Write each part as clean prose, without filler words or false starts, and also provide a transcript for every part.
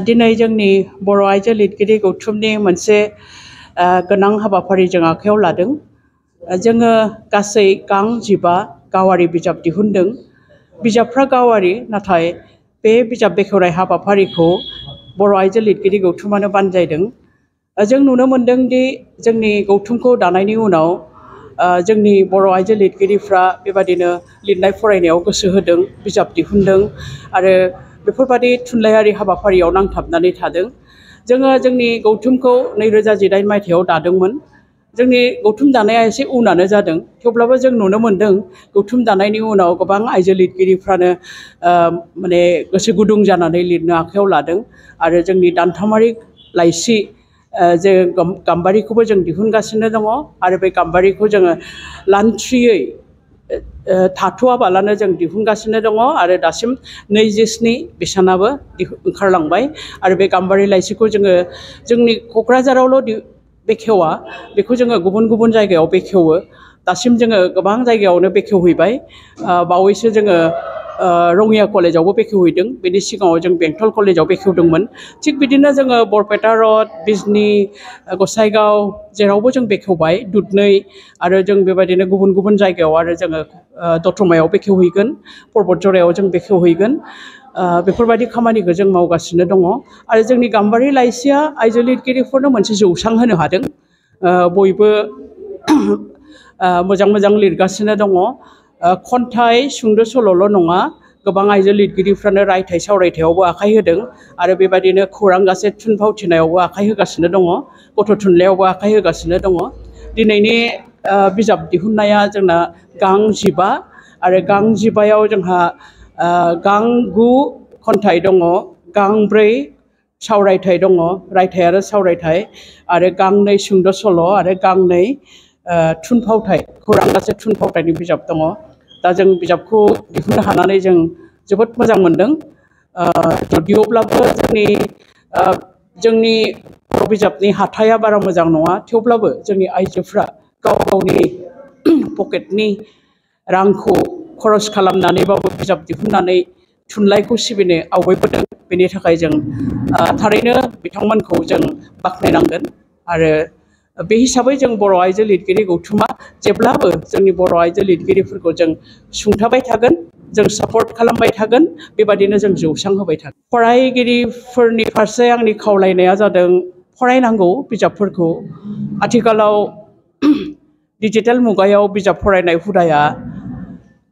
दिनै जोंनि बर' आइजो लिरगिरि गौथुमनि मोनसे गोनां हाबाफारि जों आखायाव लादों। जोङो गासै गां 15 गावारि बिजाब दिहुनदों। बिजाबफ्रा गावारि, नाथाय बे बिजाब बेखेवनाय हाबाफारिखौ बर' आइजो लिरगिरि गौथुमानो बानजायदों। जों नुनो मोन्दों दि जोंनि गौथुमखौ दानायनि उनाव जोंनि बर' आइजो लिरगिरिफ्रा बेबादिनो लिरनाय फरायनायाव गोसो होदों, बिजाब दिहुनदों आरो बेफोरबादि थुनलाइयारि हाबाफारियाव नांथाबनानै थादों। जोङो जोंनि गौथुमखौ 2018 मायथाइयाव दादोंमोन। जोंनि गौथुम दानाया एसे उनानो जादों, थेवब्लाबो जों नुनो मोन्दों गौथुम दानायनि उनाव गोबां आइजो लिरगिरिफ्रानो माने गोसो गुदुं जानानै लिरनो आखायाव लादों आरो जोंनि दानथामारि लाइसि जे गाम्बारिखौबो जों दिहुनगासिनो दङ आरो बे गाम्बारिखौ जोङो लान्थ्रियै थाथ'आबालानो जों दिहुनगासिनो दङ आरो दासिम 27 बिसानाबो ओंखारलांबाय आरो बे गाम्बारि लाइसिखौ जोङो जोंनि क'क्राझारावल' बेखेवा, बेखौ जोङो गुबुन गुबुन जायगायाव बेखेवो। दासिम जोङो गोबां जायगायावनो बेखेवहैबाय। बावैसो जोङो रङिया कलेजावबो बेखेवहैदों। बेनि सिगाङाव जों बेंटल कलेजाव बेखेवदोंमोन। थिग बिदिनो जोङो बरपेटा रड, बिजनी, गसाइगाव जेरावबो जों बेखेवबाय, दुधनৈ आरो जों बेबायदिनो गुबुन गुबुन जायगायाव आरो जोङो दतमायाव बेखेवहैगोन, पर्बतझरायाव जों बेखेवहैगोन। बेफोरबायदि खामानिखौ जों मावगासिनो दङ आरो जोंनि गाम्बारि लाइसिया आइजो लिरगिरिफोरनो मोनसे जौसां होनो हादों। बयबो मोजां मोजां लिरगासिनो दङ। खन्थाइ, सुंद' सल'ल' नङा, गोबां आइजो लिरगिरिफ्रानो रायथाइ सावरायथायावबो आखाइ होदों आरो बेबायदिनो खौरां गासेट थुनफावथिनायावबो आखाइ होगासिनो दङ, गथ' थुनलाइयावबो आखाइ होगासिनो दङ। दिनैनि बिजाब दिहुननाया जोंना गां 15 आरो गां 15याव जोंहा गां 9 खन्थाइ दङ, गां 4 सावरायथाइ दङ, रायथाइ आरो सावरायथाइ आरो गां 2 सुंद' सल' आरो गां 2 थुनफावथाइ, खौरां गासेट थुनफावथायनि बिजाब दङ। दा जों बिजाबखौ दिहुननो हानानै जों जोबोद मोजां मोनदों। जदिअब्लाबो जोंनि बर' बिजाबनि हाथाया बारा मोजां नङा, थेवब्लाबो जोंनि आइजोफ्रा गाव गावनि पकेटनि रांखौ खरस खालामनानैबाबो बिजाब दिहुननानै थुनलाइखौ सिबिनो आवगायबोदों। बेनि थाखाय जों थारैनो बिथांमोनखौ जों बाख्नायनांगोन आरो बे हिसाबै जों बर' आइजो लिरगिरि गौथुमा जेब्लाबो जोंनि बर' आइजो लिरगिरिफोरखौ जों सुंथाबाय थागोन, जों सापर्ट खालामबाय थागोन, बेबादिनो जों जौसां होबाय थागोन। फरायगिरिफोरनि फारसे आंनि खावलायनाया जादों फरायनांगौ बिजाबफोरखौ। आथिखालाव डिजिटेल मुगायाव बिजाब फरायनाय हुदाया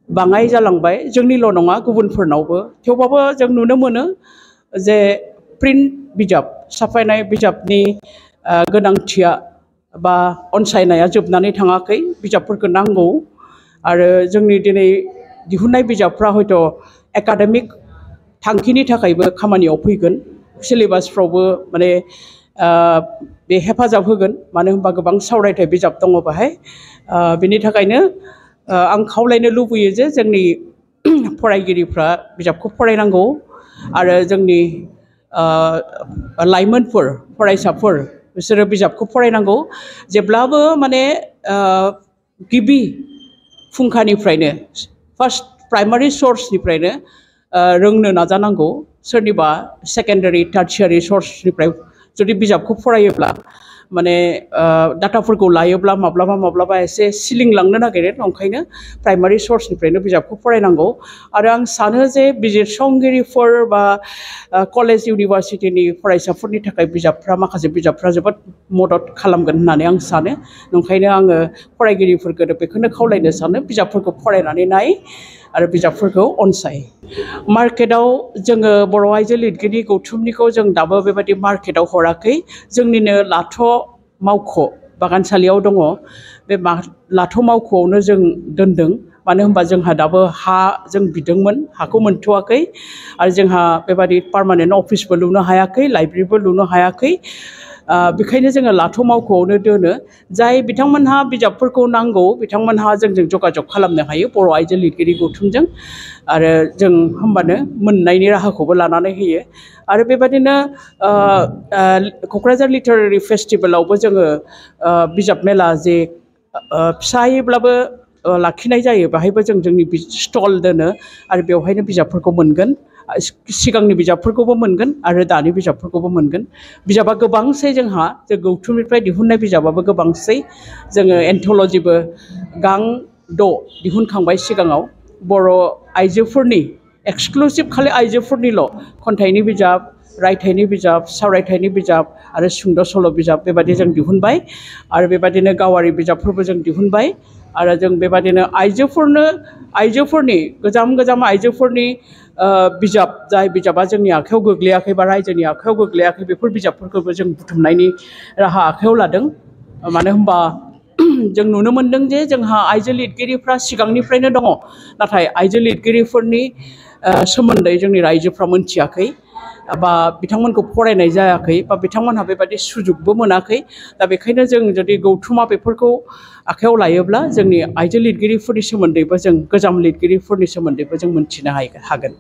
बाङाय जालांबाय, जोंनिल' नङा गुबुनफोरनावबो। थेवबाबो जों नुनो मोनो जे प्रिन्ट बिजाब, साफायनाय बिजाबनि गोनांथिया बा अनसायनाया जोबनानै थाङाखै। बिजाबफोरखौ नांगौ आरो जोंनि दिनै दिहुननाय बिजाबफ्रा हयथ' एकाडेमिक थांखिनि थाखायबो खामानियाव फैगोन, सिलेबासफ्रावबो माने बे हेफाजाब होगोन, मानो होनबा गोबां सावरायथाइ बिजाब दङ बाहाय। बिनि थाखायनो आं खावलायनो लुबैयो जे जोंनि फरायगिरिफ्रा बिजाबखौ फरायनांगौ आरो जोंनि लाइमोनफोर, फरायसाफोर बिसोरो बिजाबखौ फरायनांगौ। जेब्लाबो माने गिबि फुंखानिफ्रायनो, फार्स्ट प्राइमारि सर्सनिफ्रायनो रोंनो नाजानांगौ। सोरनिबा सेकेन्डारि, टार्टियारि सर्सनिफ्राय जुदि बिजाबखौ फरायोब्ला माने डाटाफोरखौ लायोब्ला माब्लाबा एसे सिलिंलांनो नागिरो। ओंखायनो प्राइमारि सर्सनिफ्रायनो बिजाबखौ फरायनांगौ आरो आं सानो जे बिजिरसंगिरिफोर बा कलेज इउनिभारसिटिनि फरायसाफोरनि थाखाय माखासे बिजाबफ्रा जोबोद मदद खालामगोन होननानै आं सानो। ओंखायनो आङो फरायगिरिफोरखौ बेखौनो खावलायनो सानो, बिजाबफोरखौ फरायनानै नाय आरो बिजाबफोरखौ अनसाय। मार्केटआव जोङो बर' आइजो लिरगिरि गौथुमनिखौ जों दाबो बेबायदि मार्केटआव हराखै। जोंनिनो लाथ' मावख' बागानसालियाव दङ। बे लाथ' मावख'आवनो जों दोनदों, मानो होनबा जोंहा दाबो हा जों बिदोंमोन, हाखौ मोनथ'वाखै आरो जोंहा बेबादि पार्मानेन्ट अफिसबो लुनो हायाखै, लाइब्रेरिबो लुनो हायाखै। बेखायनो जोङो लाथ' मावख'आवनो दोनो। जाय बिथांमोनहा बिजाबफोरखौ नांगौ बिथांमोनहा जोंजों जगाजग खालामनो हायो बर' आइजो लिरगिरि गौथुमजों आरो जों होमबानो मोननायनि राहाखौबो लानानै होयो। आरो बेबादिनो क'क्राझार लिटारेरि फेस्टिभेलावबो जोङो बिजाब मेला जे फिसायैब्लाबो लाखिनाय जायो, बाहायबो जों जोंनि स्टल दोनो आरो बेवहायनो बिजाबफोरखौ मोनगोन सिगांनि बिजाबफोरखौबो मोनगोन आरो दानि बिजाबफोरखौबो मोनगोन बिजाबा गोबांसै जोंहा जों गौथुमनिफ्राय दिहुननाय बिजाबाबो गोबांसै जोङो एन्थोलजिबो गां 6 दिहुनखांबाय सिगाङाव बर' आइजोफोरनि एक्सक्लुसिभ खालि आइजोफोरनिल' खन्थाइनि बिजाब रायथाइनि बिजाब सावरायथाइनि बिजाब आरो सुंद' सल' बिजाब बेबादि जों दिहुनबाय आरो बेबादिनो गावारि बिजाबफोरबो जों दिहुनबाय आरो जों बेबादिनो आइजोफोरनि गोजाम आइजोफोरनि बिजाब जाय बिजाबा जोंनि आखायाव गोग्लैयाखै बा रायजोनि आखायाव गोग्लैयाखै बेफोर बिजाबफोरखौबो जों बुथुमनायनि राहा आखायाव लादों मानो होनबा जों नुनो मोनदों जे जोंहा आइजो लिरगिरिफ्रा सिगांनिफ्रायनो दङ नाथाय आइजो लिरगिरिफोरनि सोमोन्दै जोंनि रायजोफ्रा मोनथियाखै बा बिथांमोनखौ फरायनाय जायाखै बा बिथांमोनहा बेबायदि सुजुगबो मोनाखै दा बेखायनो जों जुदि गौथुमा बेफोरखौ आखायाव लायोब्ला जोंनि आइजो लिरगिरिफोरनि सोमोन्दैबो जों गोजाम लिरगिरिफोरनि सोमोन्दैबो जों मोनथिनो हागोन